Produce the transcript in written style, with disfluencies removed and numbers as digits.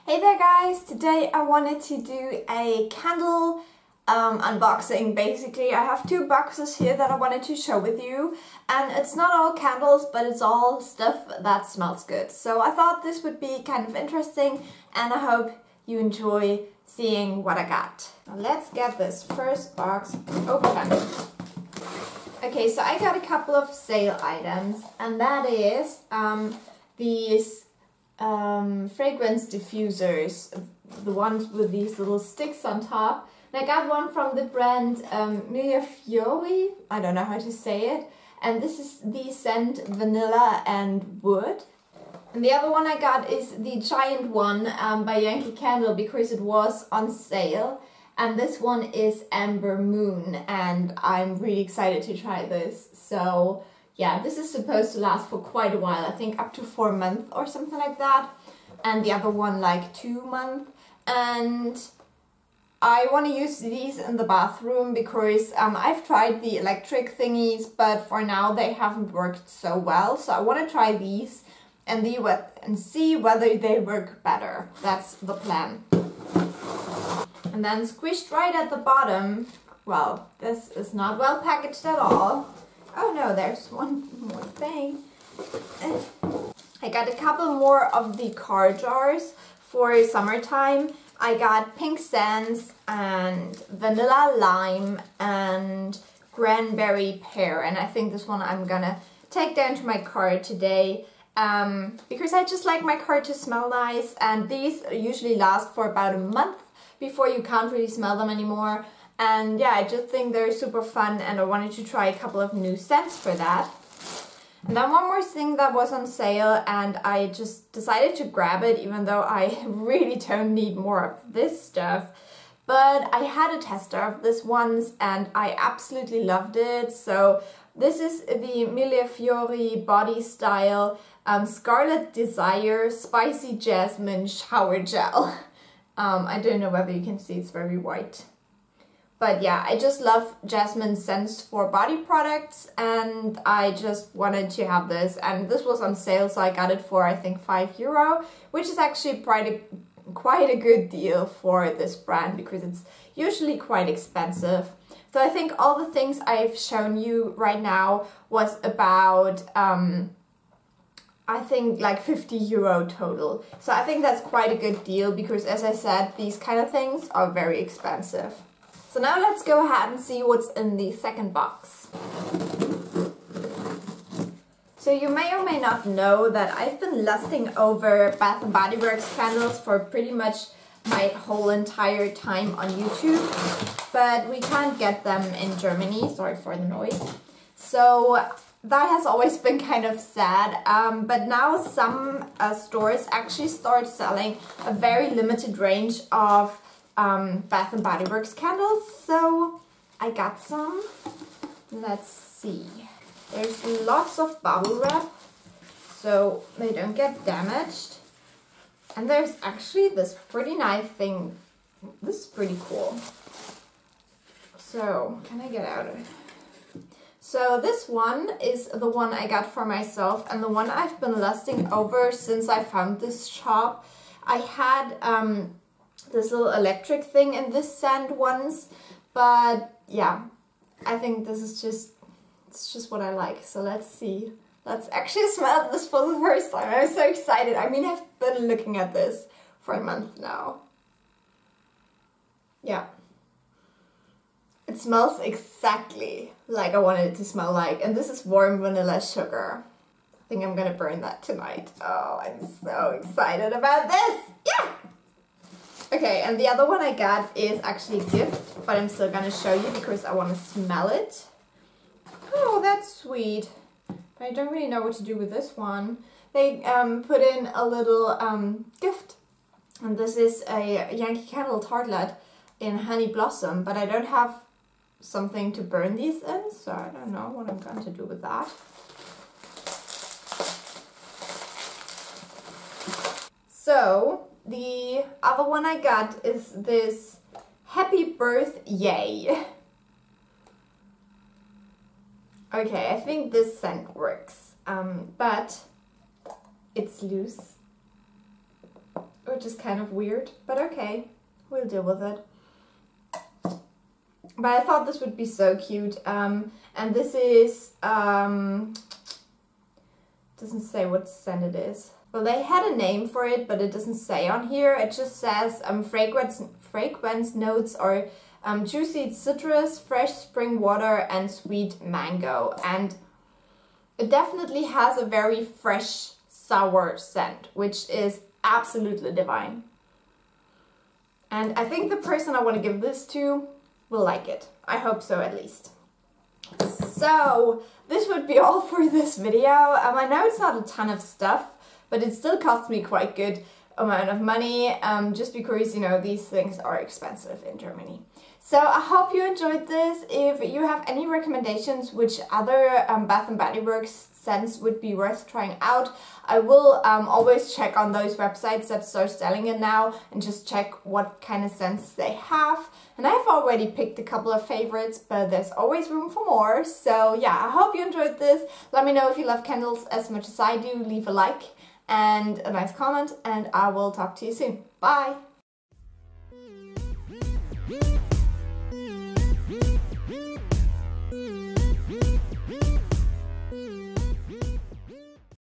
Hey there guys, today I wanted to do a candle unboxing. Basically, I have two boxes here that I wanted to show with you, and it's not all candles, but it's all stuff that smells good. So I thought this would be kind of interesting, and I hope you enjoy seeing what I got. Now let's get this first box open. Okay, so I got a couple of sale items, and that is these fragrance diffusers, the ones with these little sticks on top. And I got one from the brand Millefiori, I don't know how to say it, and this is the scent vanilla and wood. And the other one I got is the giant one by Yankee Candle because it was on sale. And this one is Amber Moon, and I'm really excited to try this. So yeah, this is supposed to last for quite a while, I think up to 4 months or something like that. And the other one like 2 months. And I want to use these in the bathroom because I've tried the electric thingies, but for now they haven't worked so well. So I want to try these and see whether they work better. That's the plan. And then squished right at the bottom, well, this is not well packaged at all. Oh no, there's one more thing. I got a couple more of the car jars for summertime. I got pink sands and vanilla lime and cranberry pear, and I think this one I'm gonna take down to my car today because I just like my car to smell nice, and these usually last for about a month before you can't really smell them anymore. And yeah, I just think they're super fun, and I wanted to try a couple of new scents for that. And then one more thing that was on sale, and I just decided to grab it even though I really don't need more of this stuff. But I had a tester of this once and I absolutely loved it. So this is the Millefiori Body Style Scarlet Desire Spicy Jasmine Shower Gel. I don't know whether you can see, it's very white. But yeah, I just love jasmine scents for body products, and I just wanted to have this. And this was on sale, so I got it for I think €5, which is actually quite a good deal for this brand because it's usually quite expensive. So I think all the things I've shown you right now was about I think like €50 total. So I think that's quite a good deal because, as I said, these kind of things are very expensive. So now let's go ahead and see what's in the second box. So you may or may not know that I've been lusting over Bath & Body Works candles for pretty much my whole entire time on YouTube, but we can't get them in Germany, sorry for the noise. So that has always been kind of sad, but now some stores actually start selling a very limited range of Bath & Body Works candles, so I got some. Let's see. There's lots of bubble wrap, so they don't get damaged. And there's actually this pretty nice thing. This is pretty cool. So, can I get out of it? So this one is the one I got for myself, and the one I've been lusting over since I found this shop. I had this little electric thing in this scent once, but yeah, I think this is it's just what I like. So let's see. Let's actually smell this for the first time. I'm so excited. I mean, I've been looking at this for a month now. Yeah. It smells exactly like I wanted it to smell like, and this is warm vanilla sugar. I think I'm gonna burn that tonight. Oh, I'm so excited about this! Yeah! Okay, and the other one I got is actually a gift, but I'm still gonna show you because I want to smell it. Oh, that's sweet. But I don't really know what to do with this one. They put in a little gift, and this is a Yankee Candle tartlet in Honey Blossom, but I don't have something to burn these in, so I don't know what I'm going to do with that. So the other one I got is this Happy Birth Yay. Okay, I think this scent works. but it's loose, which is kind of weird, but okay, we'll deal with it. But I thought this would be so cute, and this is, doesn't say what scent it is. Well, they had a name for it, but it doesn't say on here. It just says fragrance notes are juicy citrus, fresh spring water, and sweet mango. And it definitely has a very fresh, sour scent, which is absolutely divine. And I think the person I want to give this to will like it. I hope so, at least. So this would be all for this video. I know it's not a ton of stuff, but it still cost me quite good amount of money, just because, you know, these things are expensive in Germany. So I hope you enjoyed this. If you have any recommendations which other Bath & Body Works scents would be worth trying out, I will always check on those websites that start selling it now and just check what kind of scents they have. And I've already picked a couple of favorites, but there's always room for more. So yeah, I hope you enjoyed this. Let me know if you love candles as much as I do. Leave a like and a nice comment, and I will talk to you soon. Bye! Mm-hmm.